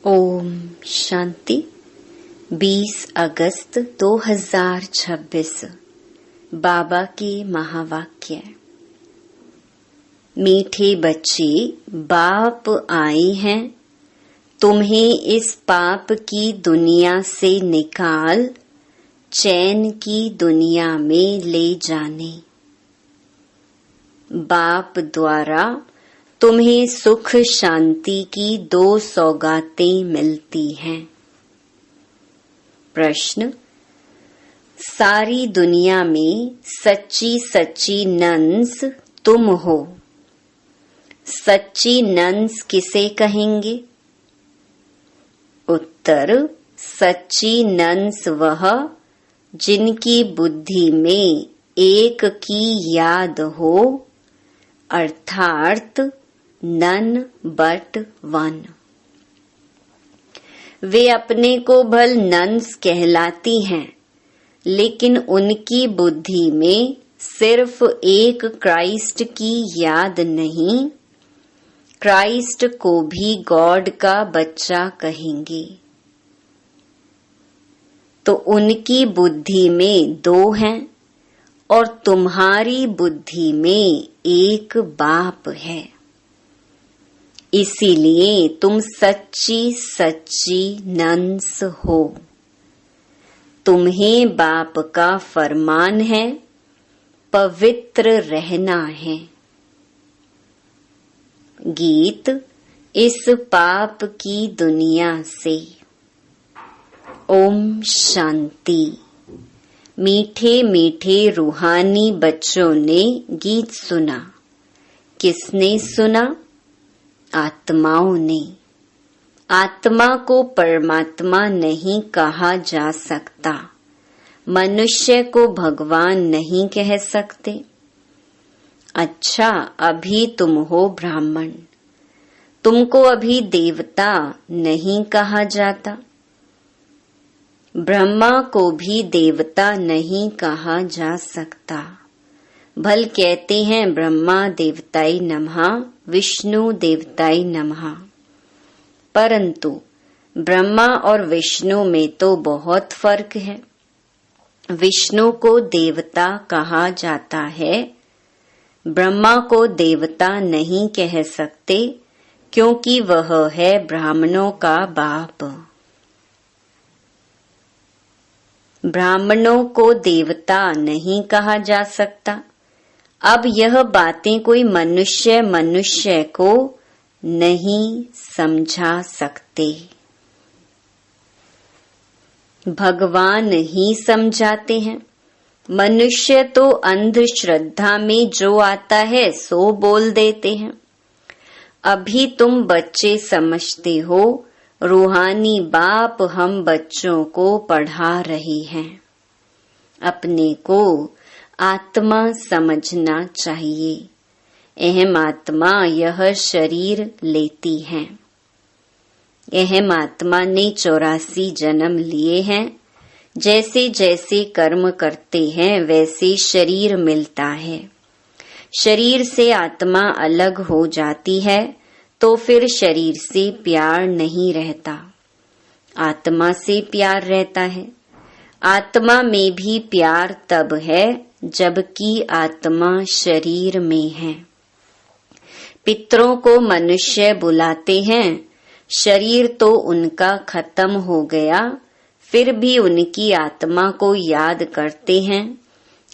ओम शांति। 20 अगस्त 2026 बाबा के महावाक्य। मीठे बच्चे, बाप आए हैं तुम्हें इस पाप की दुनिया से निकाल चैन की दुनिया में ले जाने। बाप द्वारा तुम्हें सुख शांति की 2 सौगातें मिलती हैं। प्रश्न: सारी दुनिया में सच्ची सच्ची नन्स तुम हो। सच्ची नन्स किसे कहेंगे? उत्तर: सच्ची नन्स वह जिनकी बुद्धि में एक की याद हो, अर्थात नन बट वन। वे अपने को भल नन्स कहलाती हैं, लेकिन उनकी बुद्धि में सिर्फ एक क्राइस्ट की याद नहीं, क्राइस्ट को भी गॉड का बच्चा कहेंगे। तो उनकी बुद्धि में 2 हैं और तुम्हारी बुद्धि में एक बाप है। इसीलिए तुम सच्ची सच्ची नन्स हो। तुम्हें बाप का फरमान है, पवित्र रहना है। गीत: इस पाप की दुनिया से। ओम शांति। मीठे मीठे रूहानी बच्चों ने गीत सुना। किसने सुना? आत्माओं ने। आत्मा को परमात्मा नहीं कहा जा सकता, मनुष्य को भगवान नहीं कह सकते। अच्छा, अभी तुम हो ब्राह्मण, तुमको अभी देवता नहीं कहा जाता। ब्रह्मा को भी देवता नहीं कहा जा सकता। भल कहते हैं ब्रह्मा देवताय नमः, विष्णु देवताय नमः। परंतु ब्रह्मा और विष्णु में तो बहुत फर्क है। विष्णु को देवता कहा जाता है, ब्रह्मा को देवता नहीं कह सकते, क्योंकि वह है ब्राह्मणों का बाप। ब्राह्मणों को देवता नहीं कहा जा सकता। अब यह बातें कोई मनुष्य को नहीं समझा सकते, भगवान ही समझाते हैं। मनुष्य तो अंधश्रद्धा में जो आता है सो बोल देते हैं। अभी तुम बच्चे समझते हो, रूहानी बाप हम बच्चों को पढ़ा रही हैं। अपने को आत्मा समझना चाहिए। अहम आत्मा यह शरीर लेती है। अहम आत्मा ने 84 जन्म लिए हैं। जैसे जैसे कर्म करते हैं वैसे शरीर मिलता है। शरीर से आत्मा अलग हो जाती है तो फिर शरीर से प्यार नहीं रहता, आत्मा से प्यार रहता है। आत्मा में भी प्यार तब है जबकि आत्मा शरीर में है। पितरों को मनुष्य बुलाते हैं, शरीर तो उनका खत्म हो गया, फिर भी उनकी आत्मा को याद करते हैं,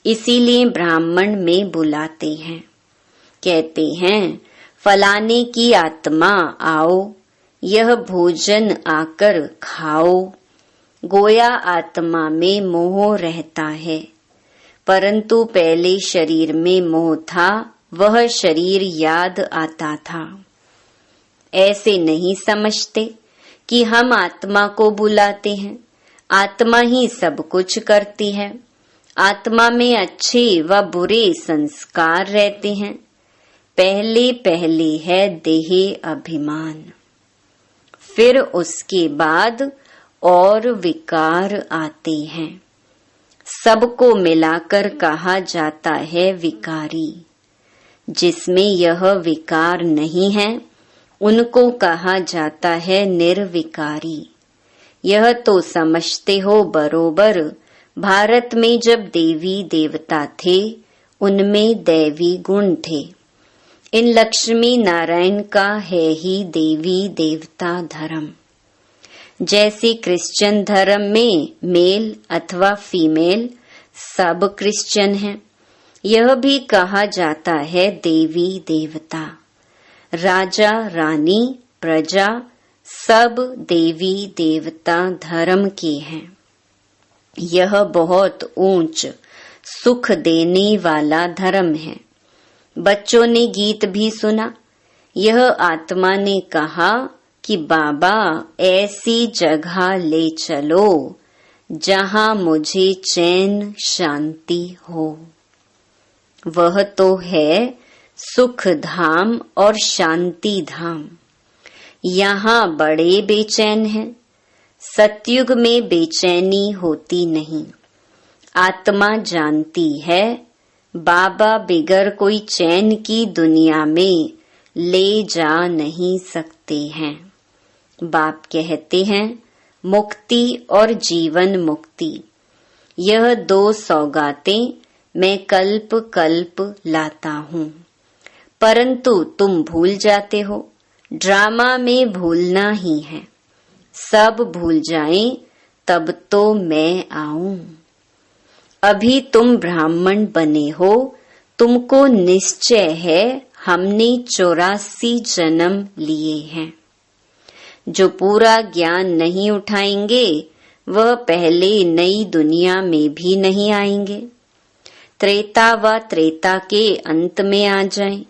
इसीलिए ब्राह्मण में बुलाते हैं। कहते हैं फलाने की आत्मा आओ, यह भोजन आकर खाओ। गोया आत्मा में मोह रहता है, परंतु पहले शरीर में मोह था, वह शरीर याद आता था। ऐसे नहीं समझते कि हम आत्मा को बुलाते हैं, आत्मा ही सब कुछ करती है। आत्मा में अच्छे व बुरे संस्कार रहते हैं। पहले पहले है देह अभिमान, फिर उसके बाद और विकार आते हैं। सबको मिलाकर कहा जाता है विकारी। जिसमें यह विकार नहीं है उनको कहा जाता है निर्विकारी। यह तो समझते हो बरोबर, भारत में जब देवी देवता थे उनमें दैवी गुण थे। इन लक्ष्मी नारायण का है ही देवी देवता धर्म। जैसे क्रिश्चियन धर्म में मेल अथवा फीमेल सब क्रिश्चियन हैं, यह भी कहा जाता है देवी देवता। राजा रानी प्रजा सब देवी देवता धर्म के हैं। यह बहुत ऊंच सुख देने वाला धर्म है। बच्चों ने गीत भी सुना। यह आत्मा ने कहा कि बाबा ऐसी जगह ले चलो जहां मुझे चैन शांति हो। वह तो है सुख धाम और शांति धाम। यहाँ बड़े बेचैन हैं। सतयुग में बेचैनी होती नहीं। आत्मा जानती है बाबा बिगर कोई चैन की दुनिया में ले जा नहीं सकते हैं। बाप कहते हैं मुक्ति और जीवन मुक्ति, यह दो सौगातें मैं कल्प कल्प लाता हूँ, परंतु तुम भूल जाते हो। ड्रामा में भूलना ही है। सब भूल जाएं तब तो मैं आऊं। अभी तुम ब्राह्मण बने हो, तुमको निश्चय है हमने 84 जन्म लिए हैं। जो पूरा ज्ञान नहीं उठाएंगे वह पहले नई दुनिया में भी नहीं आएंगे। त्रेता व त्रेता के अंत में आ जाएं।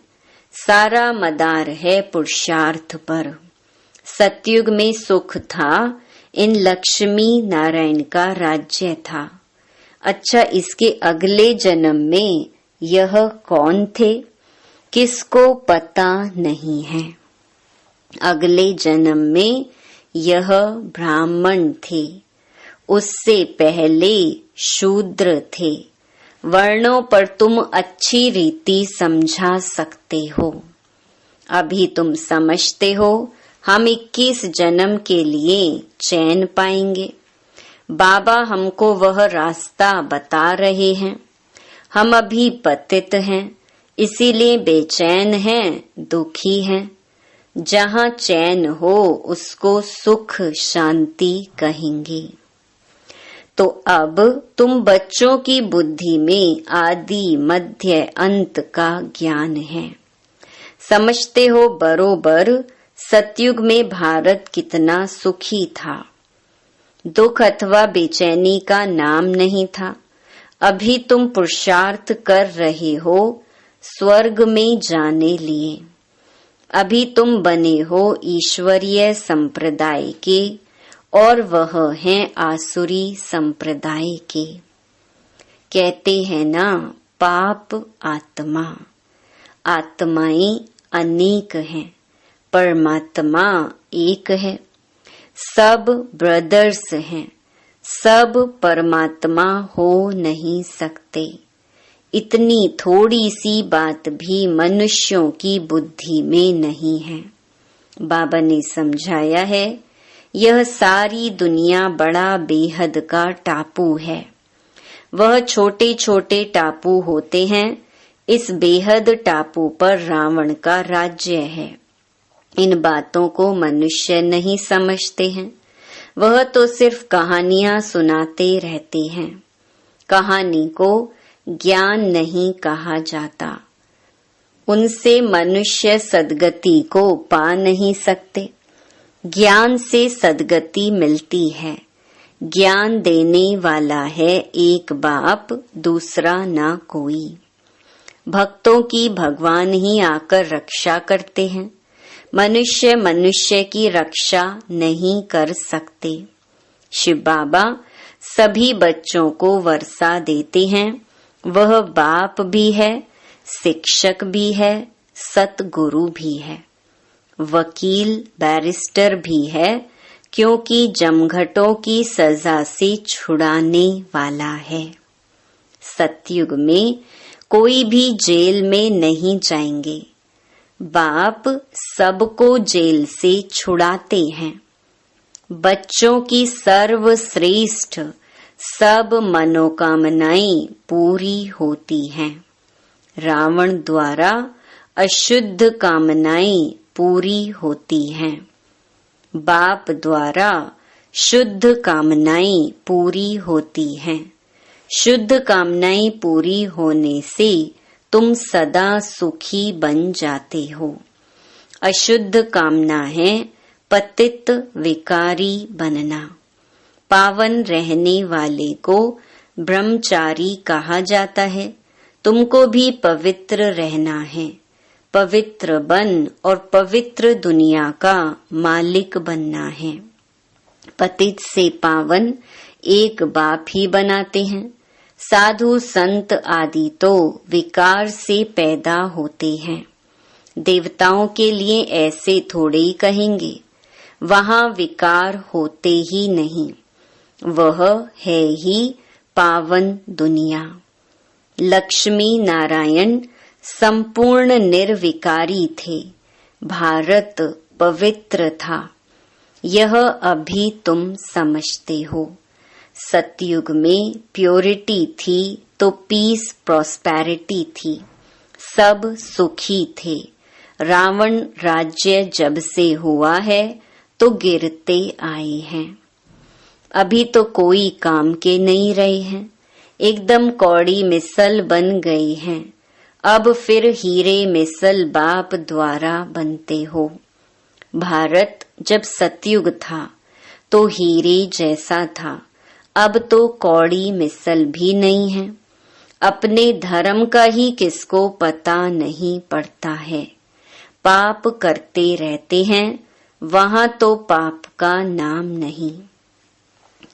सारा मदार है पुरुषार्थ पर। सतयुग में सुख था, इन लक्ष्मी नारायण का राज्य था। अच्छा, इसके अगले जन्म में यह कौन थे, किसको पता नहीं है। अगले जन्म में यह ब्राह्मण थे, उससे पहले शूद्र थे। वर्णों पर तुम अच्छी रीति समझा सकते हो। अभी तुम समझते हो हम 21 जन्म के लिए चैन पाएंगे। बाबा हमको वह रास्ता बता रहे हैं। हम अभी पतित हैं, इसीलिए बेचैन हैं, दुखी हैं। जहाँ चैन हो उसको सुख शांति कहेंगे। तो अब तुम बच्चों की बुद्धि में आदि मध्य अंत का ज्ञान है। समझते हो बरोबर सतयुग में भारत कितना सुखी था। दुख अथवा बेचैनी का नाम नहीं था। अभी तुम पुरुषार्थ कर रहे हो स्वर्ग में जाने लिए। अभी तुम बने हो ईश्वरीय संप्रदाय के और वह हैं आसुरी संप्रदाय के। कहते हैं ना पाप आत्मा। आत्माएं अनेक हैं, परमात्मा एक है। सब ब्रदर्स हैं, सब परमात्मा हो नहीं सकते। इतनी थोड़ी सी बात भी मनुष्यों की बुद्धि में नहीं है। बाबा ने समझाया है यह सारी दुनिया बड़ा बेहद का टापू है। वह छोटे छोटे टापू होते हैं। इस बेहद टापू पर रावण का राज्य है। इन बातों को मनुष्य नहीं समझते हैं। वह तो सिर्फ कहानियां सुनाते रहते हैं। कहानी को ज्ञान नहीं कहा जाता। उनसे मनुष्य सद्गति को पा नहीं सकते। ज्ञान से सद्गति मिलती है। ज्ञान देने वाला है एक बाप, दूसरा ना कोई। भक्तों की भगवान ही आकर रक्षा करते हैं। मनुष्य मनुष्य की रक्षा नहीं कर सकते। शिव बाबा सभी बच्चों को वर्षा देते हैं। वह बाप भी है, शिक्षक भी है, सतगुरु भी है, वकील बैरिस्टर भी है, क्योंकि जमघटों की सजा से छुड़ाने वाला है। सतयुग में कोई भी जेल में नहीं जाएंगे। बाप सबको जेल से छुड़ाते हैं। बच्चों की सर्वश्रेष्ठ सब मनोकामनाएं पूरी होती हैं। रावण द्वारा अशुद्ध कामनाएं पूरी होती हैं। बाप द्वारा शुद्ध कामनाएं पूरी होती हैं। शुद्ध कामनाएं पूरी होने से तुम सदा सुखी बन जाते हो। अशुद्ध कामना है पतित विकारी बनना। पावन रहने वाले को ब्रह्मचारी कहा जाता है। तुमको भी पवित्र रहना है। पवित्र बन और पवित्र दुनिया का मालिक बनना है। पतित से पावन एक बाप ही बनाते हैं। साधु संत आदि तो विकार से पैदा होते हैं। देवताओं के लिए ऐसे थोड़े ही कहेंगे, वहां विकार होते ही नहीं। वह है ही पावन दुनिया। लक्ष्मी नारायण संपूर्ण निर्विकारी थे। भारत पवित्र था। यह अभी तुम समझते हो। सतयुग में प्योरिटी थी तो पीस प्रॉस्पेरिटी थी। सब सुखी थे। रावण राज्य जब से हुआ है तो गिरते आए हैं। अभी तो कोई काम के नहीं रहे हैं। एकदम कौड़ी मिसल बन गई हैं। अब फिर हीरे मिसल बाप द्वारा बनते हो। भारत जब सतयुग था तो हीरे जैसा था। अब तो कौड़ी मिसल भी नहीं है। अपने धर्म का ही किसको पता नहीं पड़ता है। पाप करते रहते हैं, वहां तो पाप का नाम नहीं।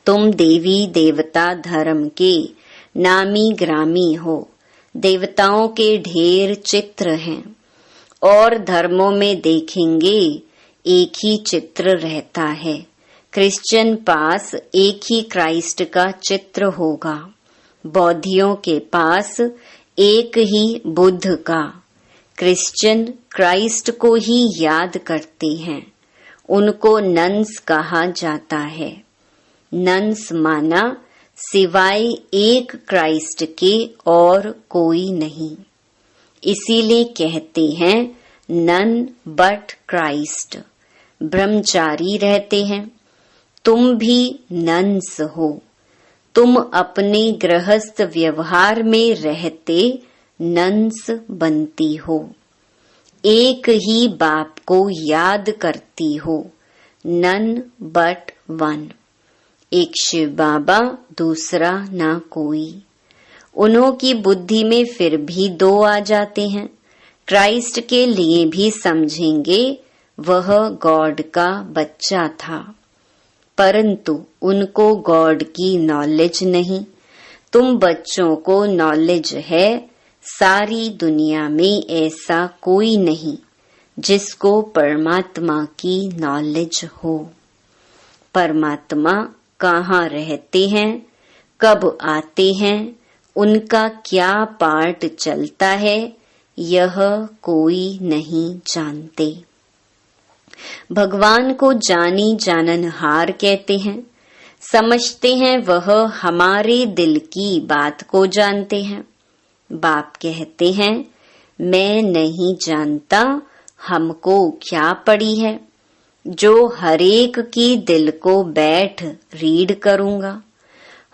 तुम देवी देवता धर्म के नामी ग्रामी हो। देवताओं के ढेर चित्र हैं और धर्मों में देखेंगे एक ही चित्र रहता है। क्रिश्चियन पास एक ही क्राइस्ट का चित्र होगा। बौद्धियों के पास एक ही बुद्ध का। क्रिश्चियन क्राइस्ट को ही याद करते हैं। उनको नन्स कहा जाता है। नन्स माना सिवाय एक क्राइस्ट के और कोई नहीं। इसीलिए कहते हैं नन बट क्राइस्ट। ब्रह्मचारी रहते हैं। तुम भी नन्स हो। तुम अपने गृहस्थ व्यवहार में रहते नन्स बनती हो। एक ही बाप को याद करती हो। None but one. एक शिव बाबा, दूसरा ना कोई। उन्हों की बुद्धि में फिर भी दो आ जाते हैं। क्राइस्ट के लिए भी समझेंगे वह गॉड का बच्चा था, परंतु उनको गॉड की नॉलेज नहीं। तुम बच्चों को नॉलेज है। सारी दुनिया में ऐसा कोई नहीं जिसको परमात्मा की नॉलेज हो। परमात्मा कहाँ रहते हैं, कब आते हैं, उनका क्या पार्ट चलता है, यह कोई नहीं जानते। भगवान को जानी जाननहार कहते हैं। समझते हैं वह हमारे दिल की बात को जानते हैं। बाप कहते हैं मैं नहीं जानता, हमको क्या पड़ी है, जो हरेक की दिल को बैठ रीड करूंगा।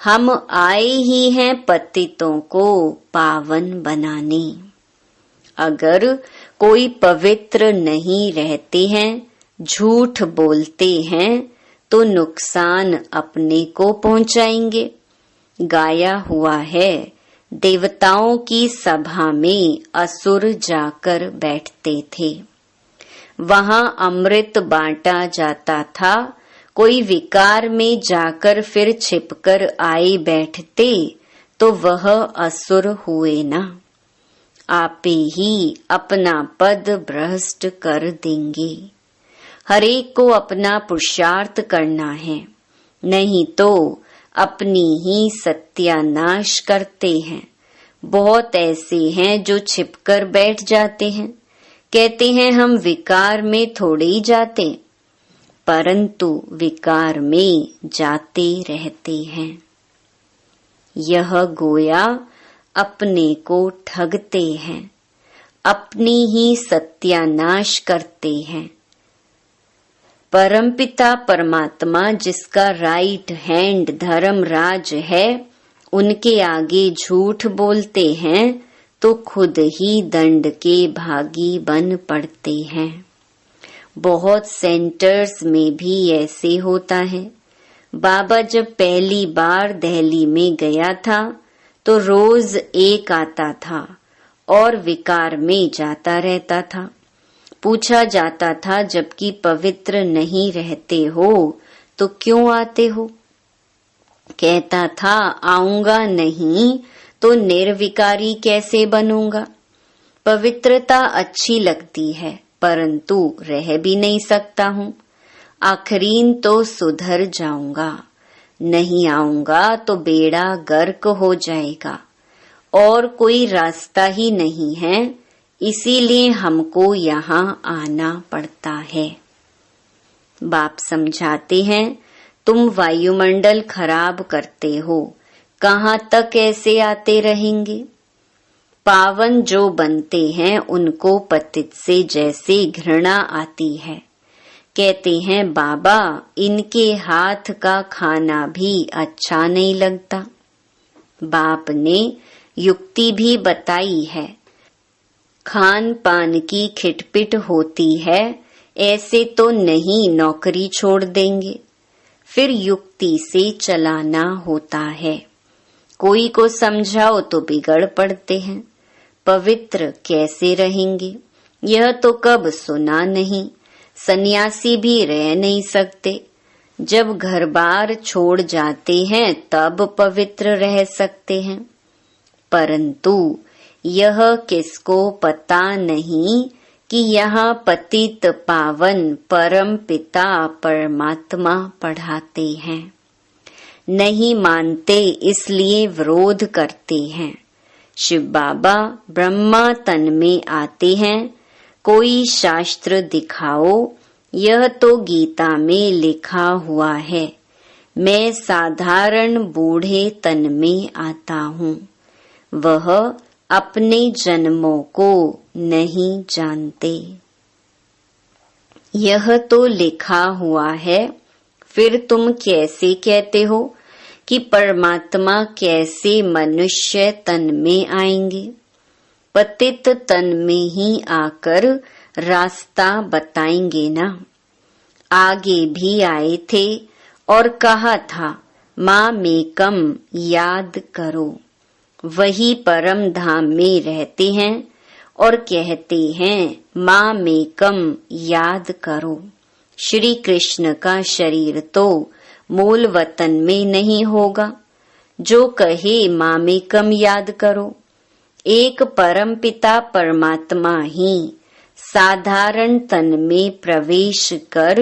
हम आए ही हैं पतितों को पावन बनाने। अगर कोई पवित्र नहीं रहते हैं, झूठ बोलते हैं, तो नुकसान अपने को पहुंचाएंगे। गाया हुआ है, देवताओं की सभा में असुर जाकर बैठते थे। वहां अमृत बांटा जाता था। कोई विकार में जाकर फिर छिपकर आए बैठते तो वह असुर हुए ना। आपे ही अपना पद भ्रष्ट कर देंगे। हरेक को अपना पुरुषार्थ करना है, नहीं तो अपनी ही सत्यानाश करते हैं। बहुत ऐसे हैं जो छिपकर बैठ जाते हैं। कहते हैं हम विकार में थोड़े ही जाते, परंतु विकार में जाते रहते हैं। यह गोया अपने को ठगते हैं, अपनी ही सत्यानाश करते हैं। परमपिता परमात्मा जिसका राइट हैंड धर्मराज है, उनके आगे झूठ बोलते हैं तो खुद ही दंड के भागी बन पड़ते हैं। बहुत सेंटर्स में भी ऐसे होता है। बाबा जब पहली बार दिल्ली में गया था तो रोज एक आता था और विकार में जाता रहता था। पूछा जाता था जबकि पवित्र नहीं रहते हो तो क्यों आते हो? कहता था आऊंगा नहीं तो निर्विकारी कैसे बनूंगा। पवित्रता अच्छी लगती है परंतु रह भी नहीं सकता हूँ। आखिरीन तो सुधर जाऊंगा, नहीं आऊंगा तो बेड़ा गर्क हो जाएगा और कोई रास्ता ही नहीं है, इसीलिए हमको यहाँ आना पड़ता है। बाप समझाते हैं तुम वायुमंडल खराब करते हो, कहाँ तक ऐसे आते रहेंगे। पावन जो बनते हैं उनको पतित से जैसे घृणा आती है। कहते हैं बाबा इनके हाथ का खाना भी अच्छा नहीं लगता। बाप ने युक्ति भी बताई है, खान पान की खिटपिट होती है, ऐसे तो नहीं नौकरी छोड़ देंगे, फिर युक्ति से चलाना होता है। कोई को समझाओ तो बिगड़ पड़ते हैं। पवित्र कैसे रहेंगे, यह तो कब सुना नहीं। सन्यासी भी रह नहीं सकते, जब घर बार छोड़ जाते हैं तब पवित्र रह सकते हैं। परंतु यह किसको पता नहीं कि यहाँ पतित पावन परम पिता परमात्मा पढ़ाते हैं। नहीं मानते इसलिए विरोध करते हैं। शिव बाबा ब्रह्मा तन में आते हैं, कोई शास्त्र दिखाओ, यह तो गीता में लिखा हुआ है। मैं साधारण बूढ़े तन में आता हूँ। वह अपने जन्मों को नहीं जानते। यह तो लिखा हुआ है, फिर तुम कैसे कहते हो कि परमात्मा कैसे मनुष्य तन में आएंगे? पतित तन में ही आकर रास्ता बताएंगे ना। आगे भी आए थे और कहा था माँ मेकम याद करो। वही परम धाम में रहते हैं और कहते हैं माँ मेकम याद करो। श्री कृष्ण का शरीर तो मूल वतन में नहीं होगा। जो कहे माँ मेकम याद करो, एक परम पिता परमात्मा ही साधारण तन में प्रवेश कर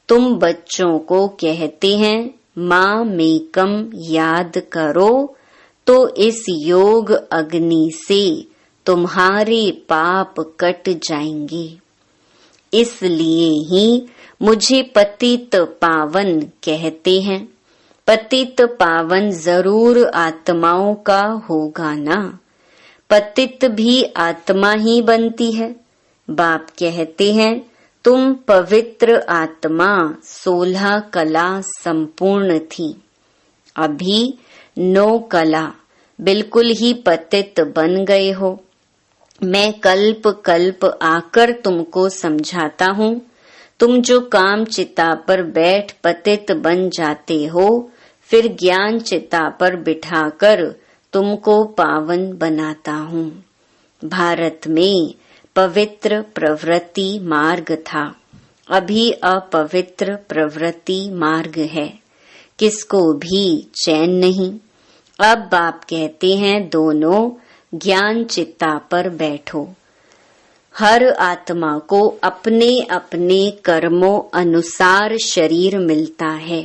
तुम बच्चों को कहते हैं माँ मेकम याद करो, तो इस योग अग्नि से तुम्हारे पाप कट जाएंगे। इसलिए ही मुझे पतित पावन कहते हैं। पतित पावन जरूर आत्माओं का होगा ना। पतित भी आत्मा ही बनती है। बाप कहते हैं तुम पवित्र आत्मा 16 कला संपूर्ण थी, अभी 9 कला बिल्कुल ही पतित बन गए हो। मैं कल्प कल्प आकर तुमको समझाता हूँ। तुम जो काम चिता पर बैठ पतित बन जाते हो, फिर ज्ञान चिता पर बिठाकर तुमको पावन बनाता हूँ। भारत में पवित्र प्रवृत्ति मार्ग था, अभी अपवित्र प्रवृत्ति मार्ग है। किसको भी चैन नहीं। अब बाप कहते हैं दोनों ज्ञान चित्ता पर बैठो। हर आत्मा को अपने अपने कर्मों अनुसार शरीर मिलता है।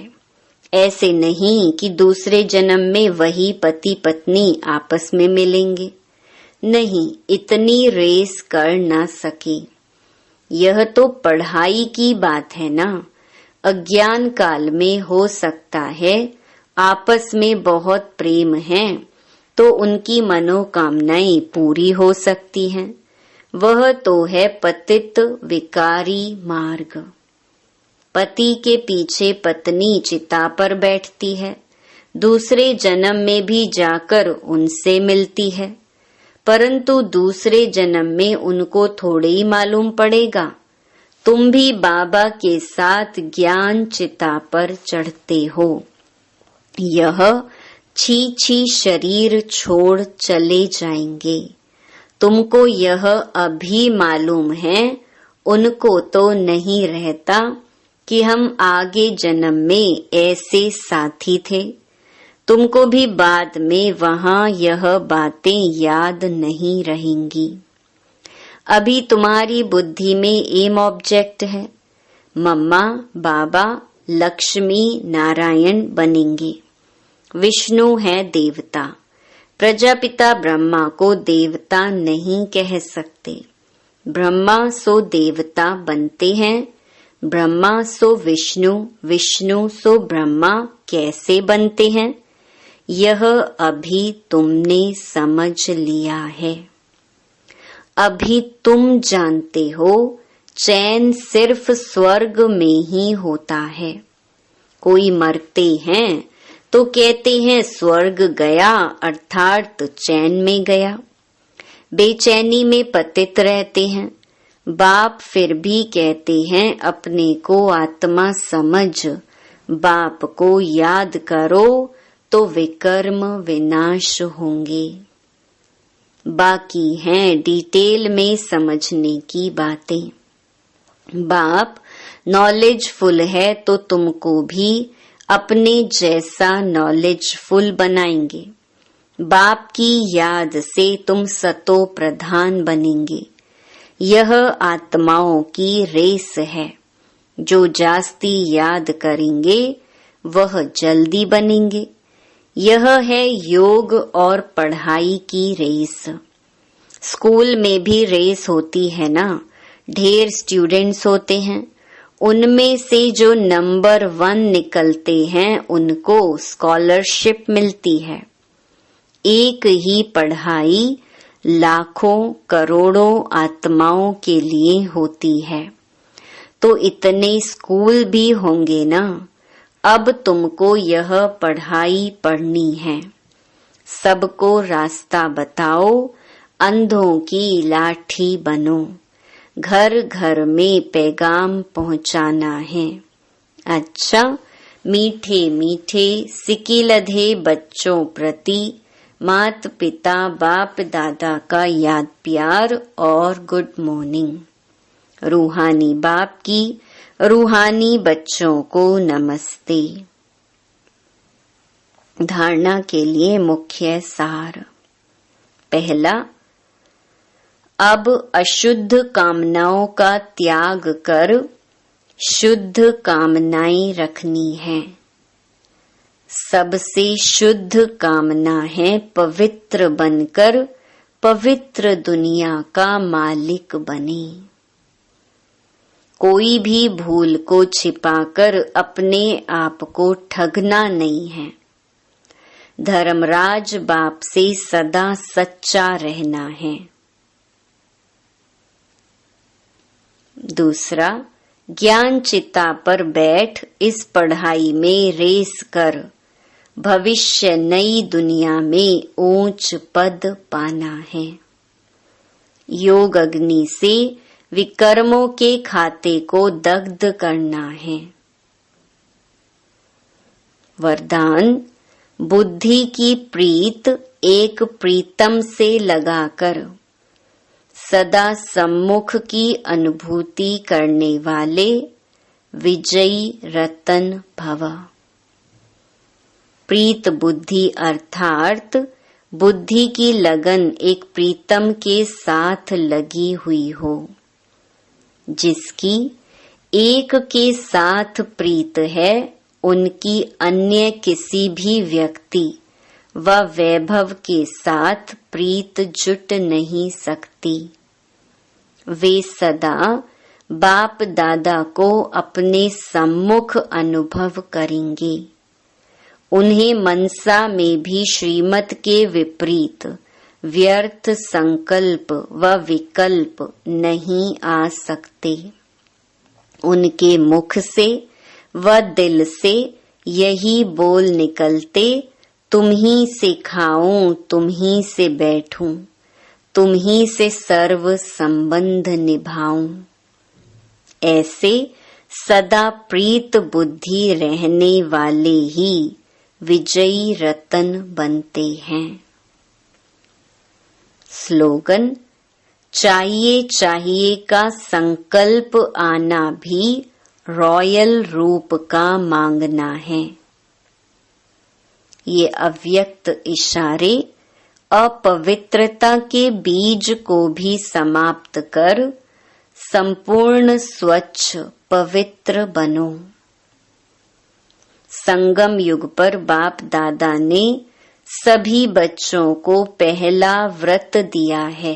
ऐसे नहीं कि दूसरे जन्म में वही पति पत्नी आपस में मिलेंगे। नहीं, इतनी रेस कर न सके। यह तो पढ़ाई की बात है ना। अज्ञान काल में हो सकता है आपस में बहुत प्रेम है तो उनकी मनोकामनाएं पूरी हो सकती हैं। वह तो है पतित विकारी मार्ग। पति के पीछे पत्नी चिता पर बैठती है, दूसरे जन्म में भी जाकर उनसे मिलती है, परंतु दूसरे जन्म में उनको थोड़े ही मालूम पड़ेगा। तुम भी बाबा के साथ ज्ञान चिता पर चढ़ते हो। यह छी शरीर छोड़ चले जाएंगे। तुमको यह अभी मालूम है, उनको तो नहीं रहता कि हम आगे जन्म में ऐसे साथी थे। तुमको भी बाद में वहां यह बातें याद नहीं रहेंगी। अभी तुम्हारी बुद्धि में एम ऑब्जेक्ट है, मम्मा बाबा लक्ष्मी नारायण बनेंगे। विष्णु है देवता। प्रजापिता ब्रह्मा को देवता नहीं कह सकते। ब्रह्मा सो देवता बनते हैं, ब्रह्मा सो विष्णु, विष्णु सो ब्रह्मा कैसे बनते हैं, यह अभी तुमने समझ लिया है। अभी तुम जानते हो चैन सिर्फ स्वर्ग में ही होता है। कोई मरते हैं तो कहते हैं स्वर्ग गया, अर्थात चैन में गया। बेचैनी में पतित रहते हैं। बाप फिर भी कहते हैं अपने को आत्मा समझ, बाप को याद करो तो विकर्म विनाश होंगे। बाकी हैं डिटेल में समझने की बातें। बाप नॉलेजफुल है तो तुमको भी अपने जैसा नॉलेजफुल बनाएंगे। बाप की याद से तुम सतो प्रधान बनेंगे। यह आत्माओं की रेस है। जो जास्ती याद करेंगे वह जल्दी बनेंगे। यह है योग और पढ़ाई की रेस। स्कूल में भी रेस होती है ना, ढेर स्टूडेंट्स होते हैं, उनमें से जो नंबर 1 निकलते हैं उनको स्कॉलरशिप मिलती है। एक ही पढ़ाई लाखों करोड़ों आत्माओं के लिए होती है, तो इतने स्कूल भी होंगे ना। अब तुमको यह पढ़ाई पढ़नी है। सबको रास्ता बताओ, अंधों की लाठी बनो। घर घर में पैगाम पहुंचाना है। अच्छा, मीठे मीठे सिकिलधे बच्चों प्रति मात पिता बाप दादा का याद प्यार और गुड मॉर्निंग। रूहानी बाप की रूहानी बच्चों को नमस्ते। धारणा के लिए मुख्य सार। पहला, अब अशुद्ध कामनाओं का त्याग कर शुद्ध कामनाएं रखनी है। सबसे शुद्ध कामना है पवित्र बनकर पवित्र दुनिया का मालिक बने। कोई भी भूल को छिपाकर अपने आप को ठगना नहीं है। धर्मराज बाप से सदा सच्चा रहना है। दूसरा, ज्ञान चिता पर बैठ इस पढ़ाई में रेस कर भविष्य नई दुनिया में ऊंच पद पाना है। योग अग्नि से विकर्मों के खाते को दग्ध करना है। वरदान, बुद्धि की प्रीत एक प्रीतम से लगाकर सदा सम्मुख की अनुभूति करने वाले विजयी रतन भव। प्रीत बुद्धि अर्थात बुद्धि की लगन एक प्रीतम के साथ लगी हुई हो। जिसकी एक के साथ प्रीत है, उनकी अन्य किसी भी व्यक्ति व वैभव के साथ प्रीत जुट नहीं सकती। वे सदा बाप दादा को अपने सम्मुख अनुभव करेंगे। उन्हें मनसा में भी श्रीमत के विपरीत व्यर्थ संकल्प व विकल्प नहीं आ सकते। उनके मुख से व दिल से यही बोल निकलते, तुम ही से खाऊं, तुम ही से बैठूं, तुम ही से सर्व संबंध निभाऊं। ऐसे सदा प्रीत बुद्धि रहने वाले ही विजयी रतन बनते हैं। स्लोगन: चाहिए चाहिए का संकल्प आना भी रॉयल रूप का मांगना है। ये अव्यक्त इशारे अपवित्रता के बीज को भी समाप्त कर संपूर्ण स्वच्छ पवित्र बनो। संगम युग पर बाप दादा ने सभी बच्चों को पहला व्रत दिया है,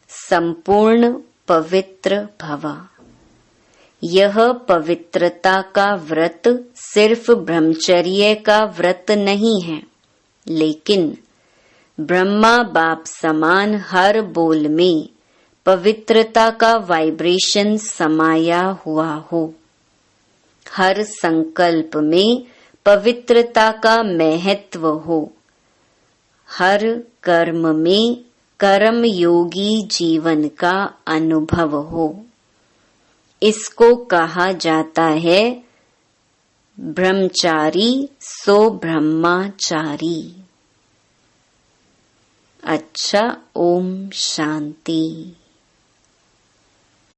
संपूर्ण पवित्र भव। यह पवित्रता का व्रत सिर्फ ब्रह्मचर्य का व्रत नहीं है, लेकिन ब्रह्मा बाप समान हर बोल में पवित्रता का वाइब्रेशन समाया हुआ हो, हर संकल्प में पवित्रता का महत्व हो, हर कर्म में कर्म योगी जीवन का अनुभव हो। इसको कहा जाता है ब्रह्मचारी सो ब्रह्माचारी। अच्छा, ओम शांति।